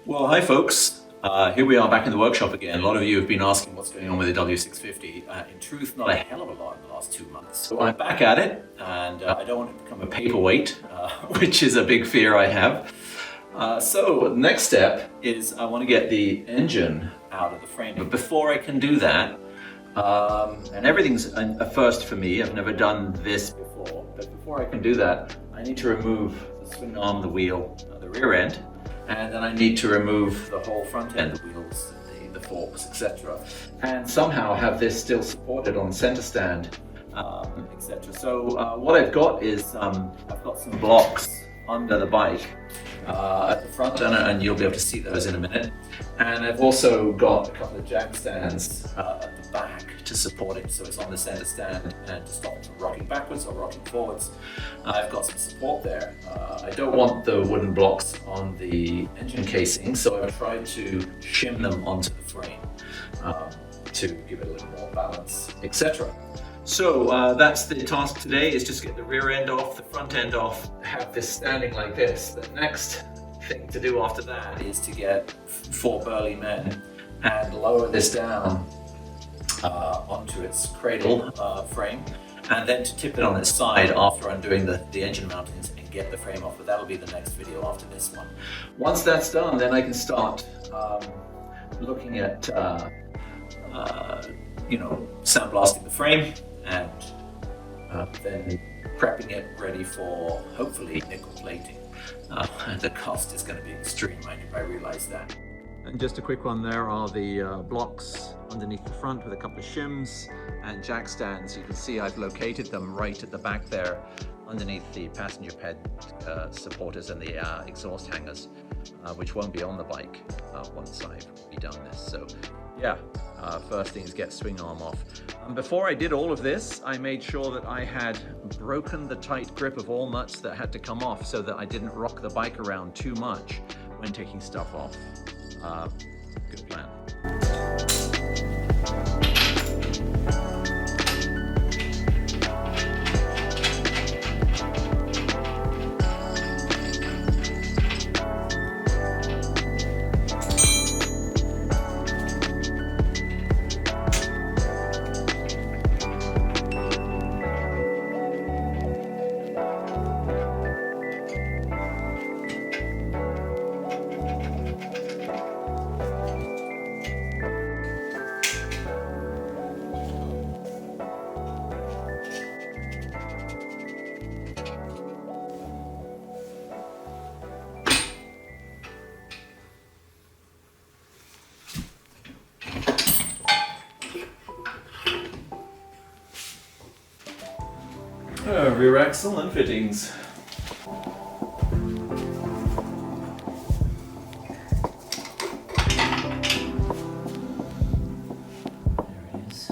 Well, hi folks. Here we are back in the workshop again. A lot of you have been asking what's going on with the W650. In truth, not a hell of a lot in the last 2 months. So I'm back at it, and I don't want to become a paperweight, which is a big fear I have. So next step is I want to get the engine out of the frame. But before I can do that, and everything's a first for me, I've never done this before, but before I can do that, I need to remove the swing arm, the wheel, the rear end. And then I need to remove the whole front end, the wheels, the forks, etc. And somehow have this still supported on center stand, etc. So what I've got is, I've got some blocks under the bike at the front, and you'll be able to see those in a minute. And I've also got a couple of jack stands at the back to support it, so it's on the center stand and to stop it from rocking backwards or rocking forwards. I've got some support there. I don't want the wooden blocks on the engine casing, so I've tried to shim them onto the frame to give it a little more balance, etc. So that's the task today, is just get the rear end off, the front end off, have this standing like this. The next thing to do after that is to get 4 burly men and lower this down onto its cradle frame, and then to tip it on its side after undoing the engine mountings and get the frame off. But that'll be the next video after this one. Once that's done, then I can start looking at sandblasting the frame and then prepping it ready for hopefully nickel plating. And the cost is going to be extreme, I realize that. And just a quick one, there are the blocks underneath the front with a couple of shims and jack stands. You can see I've located them right at the back there underneath the passenger bed supporters and the exhaust hangers, which won't be on the bike once I've done this. So yeah, first thing is get swing arm off. Before I did all of this, I made sure that I had broken the tight grip of all nuts that had to come off so that I didn't rock the bike around too much when taking stuff off. Good plan. Rear axle and fittings. There it is.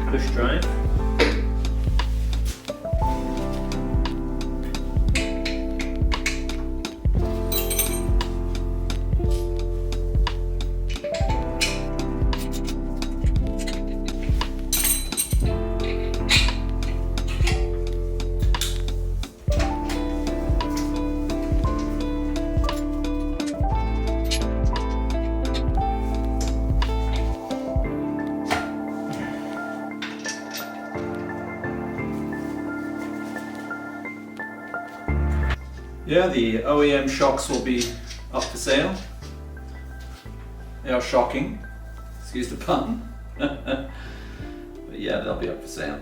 Push drive. Yeah, the OEM shocks will be up for sale. They are shocking, excuse the pun. But yeah, they'll be up for sale.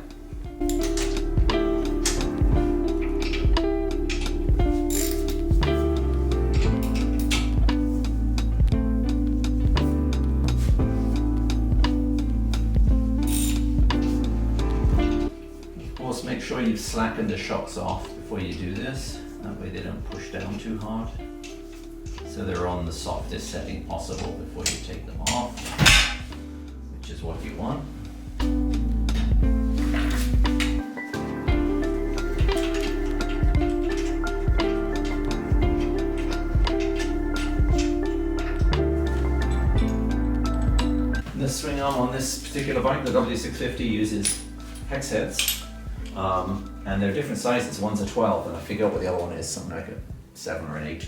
Of course, make sure you've slackened the shocks off before you do this. That way they don't push down too hard. So they're on the softest setting possible before you take them off, which is what you want. The swing arm on this particular bike, the W650, uses hex heads, and they're different sizes. One's a 12, and I figure out what the other one is, something like a 7 or an 8.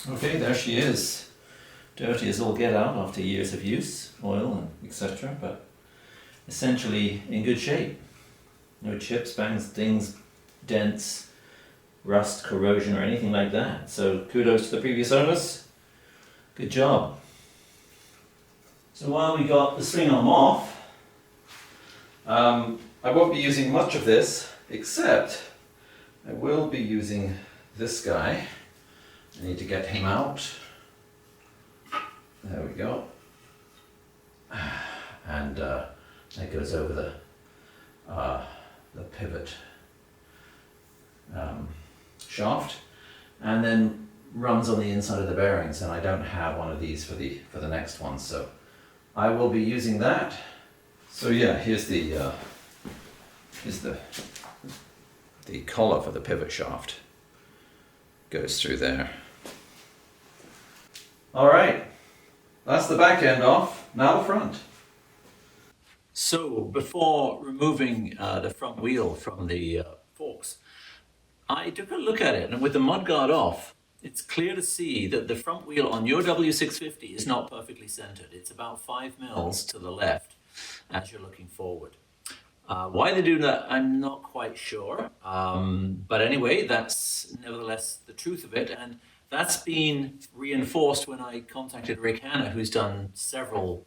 Okay, there she is. Dirty as all get out after years of use, oil and etc. But essentially in good shape. No chips, bangs, dings, dents, rust, corrosion or anything like that. So kudos to the previous owners. Good job. So while we got the Swingarm off, I won't be using much of this, except I will be using this guy. I need to get him out. There we go. And that goes over the pivot shaft, and then runs on the inside of the bearings. And I don't have one of these for the next one, so I will be using that. So yeah, here's the collar for the pivot shaft. Goes through there. All right, that's the back end off. Now the front. So before removing the front wheel from the forks, I took a look at it, and with the mudguard off, it's clear to see that the front wheel on your W650 is not perfectly centered. It's about 5 mils to the left as you're looking forward. Why they do that, I'm not quite sure. But anyway, that's nevertheless the truth of it. And that's been reinforced when I contacted Rick Hanna, who's done several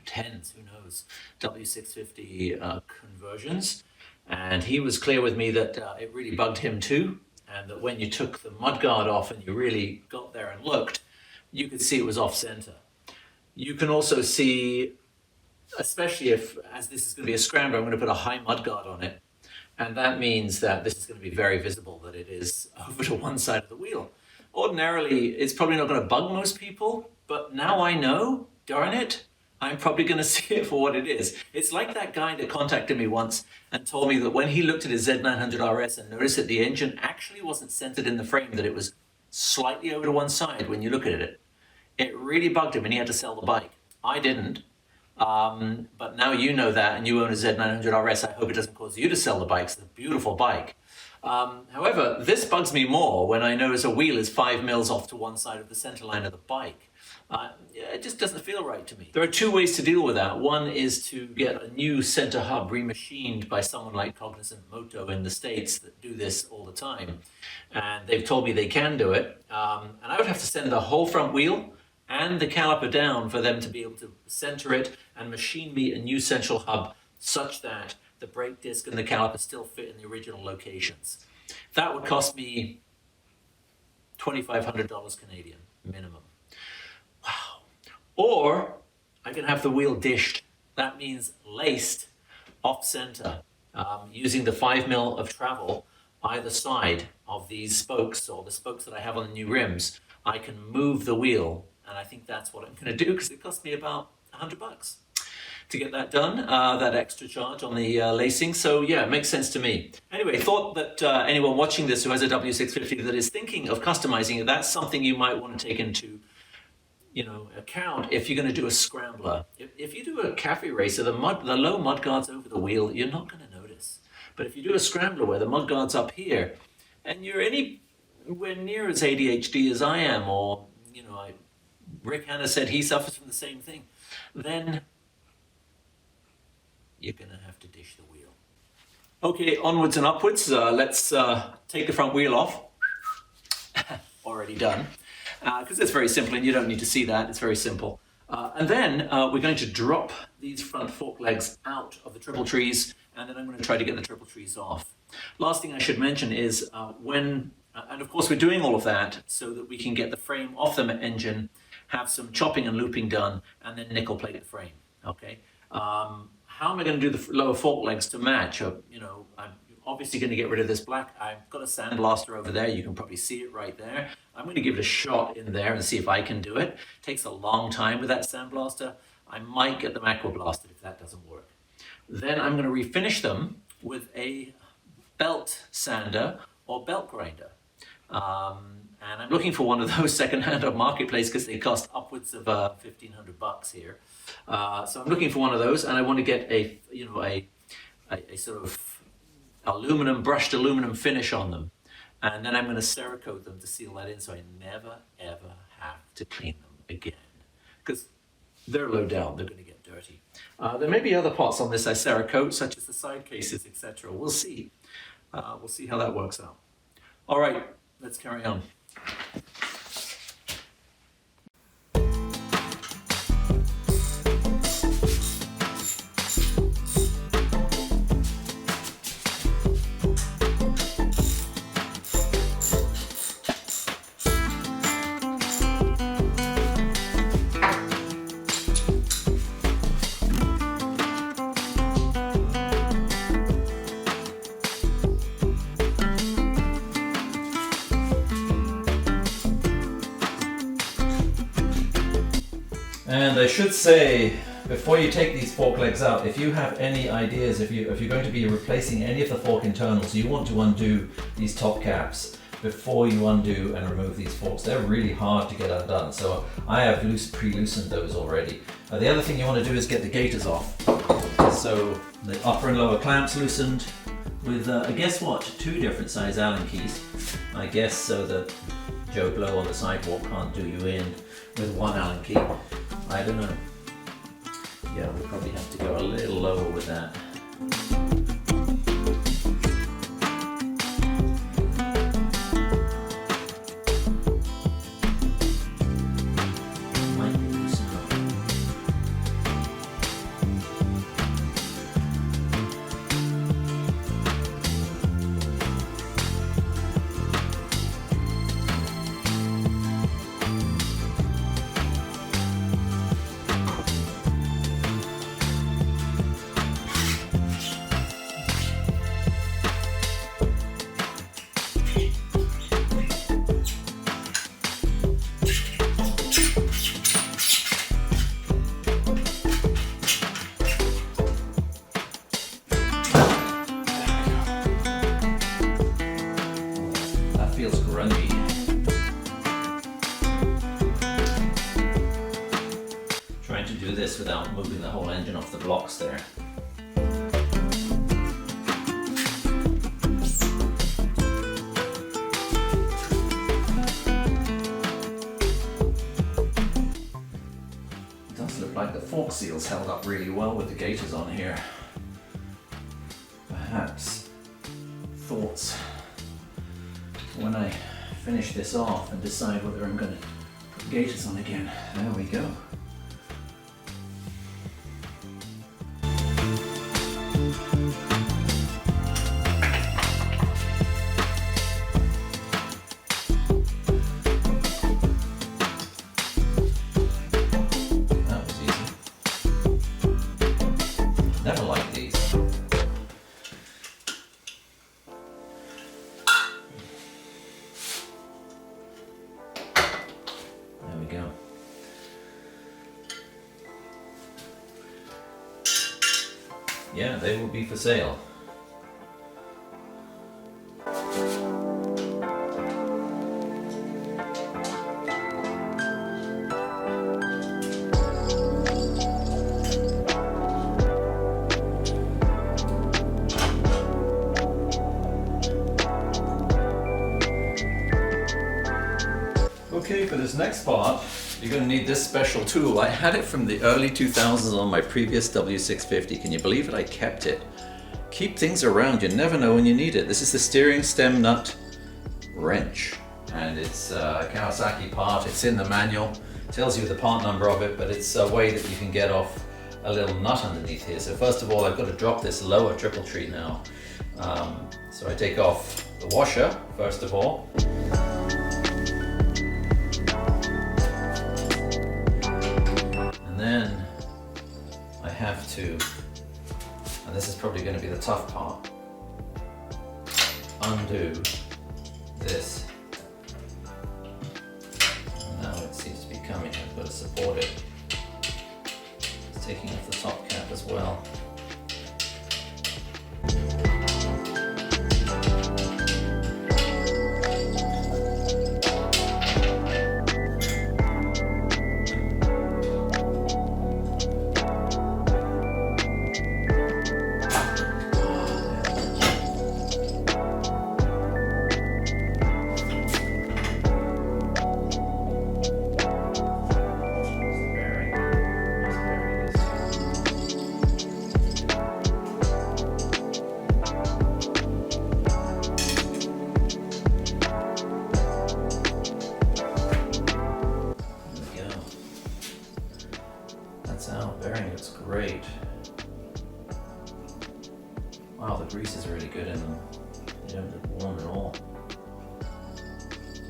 tens, who knows, W650 conversions. And he was clear with me that it really bugged him too. And that when you took the mudguard off and you really got there and looked, you could see it was off center. You can also see, especially if, as this is going to be a Scrambler, I'm going to put a high mudguard on it. And that means that this is going to be very visible that it is over to one side of the wheel. Ordinarily, it's probably not going to bug most people, but now I know, darn it, I'm probably going to see it for what it is. It's like that guy that contacted me once and told me that when he looked at his Z900RS and noticed that the engine actually wasn't centered in the frame, that it was slightly over to one side when you look at it. It really bugged him and he had to sell the bike. I didn't. But now you know that and you own a Z900RS. I hope it doesn't cause you to sell the bike. It's a beautiful bike. However, this bugs me more when I notice a wheel is 5 mils off to one side of the center line of the bike. It just doesn't feel right to me. There are two ways to deal with that. One is to get a new center hub remachined by someone like Cognizant Moto in the States that do this all the time. And they've told me they can do it. And I would have to send the whole front wheel and the caliper down for them to be able to center it and machine me a new central hub such that the brake disc and the caliper still fit in the original locations. That would cost me $2,500 Canadian minimum. Wow. Or I can have the wheel dished. That means laced off center using the 5 mil of travel either side of these spokes, or the spokes that I have on the new rims. I can move the wheel, and I think that's what I'm going to do because it cost me about $100 to get that done, that extra charge on the lacing. So yeah, it makes sense to me. Anyway, thought that anyone watching this who has a W650 that is thinking of customizing it, that's something you might want to take into account if you're going to do a Scrambler. If you do a cafe racer, the low mudguard's over the wheel, you're not going to notice. But if you do a Scrambler where the mudguard's up here, and you're anywhere near as ADHD as I am, or Rick Hanna said he suffers from the same thing, then you're going to have to dish the wheel. Okay, onwards and upwards. Let's take the front wheel off. Already done. Because it's very simple and you don't need to see that. It's very simple. And then we're going to drop these front fork legs out of the triple trees, and then I'm going to try to get the triple trees off. Last thing I should mention is and of course we're doing all of that so that we can get the frame off the engine, have some chopping and looping done, and then nickel plate the frame. Okay. How am I going to do the lower fork legs to match? I'm obviously going to get rid of this black. I've got a sandblaster over there. You can probably see it right there. I'm going to give it a shot in there and see if I can do it. It takes a long time with that sandblaster. I might get them aqua blasted if that doesn't work. Then I'm going to refinish them with a belt sander or belt grinder. And I'm looking for one of those secondhand on Marketplace because they cost upwards of $1,500 here. So I'm looking for one of those, and I want to get a sort of brushed aluminum finish on them. And then I'm going to Cerakote them to seal that in so I never, ever have to clean them again. Because they're low down, they're going to get dirty. There may be other parts on this I Cerakote, such as the side cases, etc. We'll see. We'll see how that works out. All right, let's carry on. And I should say, before you take these fork legs out, if you have any ideas, if you're going to be replacing any of the fork internals, you want to undo these top caps before you undo and remove these forks. They're really hard to get undone, so I have pre-loosened those already. The other thing you want to do is get the gaiters off. So the upper and lower clamps loosened with, guess what, 2 different size Allen keys. I guess so that Joe Blow on the sidewalk can't do you in with 1 Allen key. I don't know. Yeah, we'll probably have to go a little lower with that. Might be loose enough. Feels grungy. Trying to do this without moving the whole engine off the blocks there. It does look like the fork seals held up really well with the gaiters on here. Perhaps thoughts when I finish this off and decide whether I'm going to put gaiters on again. There we go. That was easy. Never liked these. Go. Yeah, they will be for sale. Okay, Okay, for this next part, you're going to need this special tool. I had it from the early 2000s on my previous W650. Can you believe it? I kept it. Keep things around, you never know when you need it. This is the steering stem nut wrench, and it's a Kawasaki part. It's in the manual. It tells you the part number of it, but it's a way that you can get off a little nut underneath here. So first of all, I've got to drop this lower triple tree now. So I take off the washer first of all. And then I have to, and this is probably going to be the tough part, undo this. And now it seems to be coming. I've got to support it. It's taking off the top cap as well. Bearing looks great. Wow, the grease is really good in them. They don't look worn at all.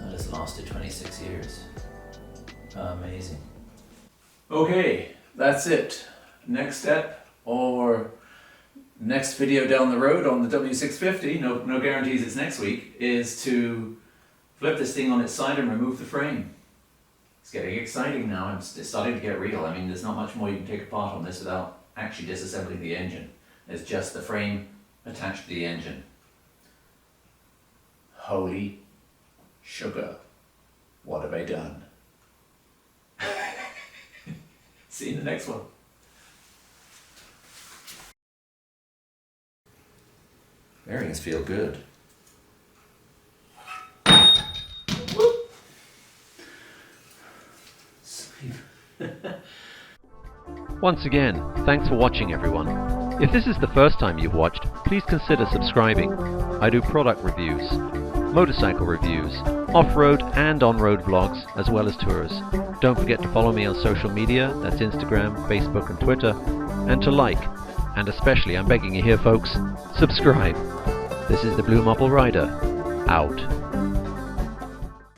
That has lasted 26 years. Amazing. Okay, that's it. Next step, or next video down the road on the W650, no guarantees it's next week, is to flip this thing on its side and remove the frame. It's getting exciting now, and it's starting to get real. I mean, there's not much more you can take apart on this without actually disassembling the engine. There's just the frame attached to the engine. Holy sugar, what have I done? See you in the next one. Bearings feel good. Once again, thanks for watching everyone. If this is the first time you've watched, please consider subscribing. I do product reviews, motorcycle reviews, off-road and on-road vlogs, as well as tours. Don't forget to follow me on social media, that's Instagram, Facebook and Twitter, and to like, and especially, I'm begging you here folks, subscribe. This is the Blue Mopple Rider, out.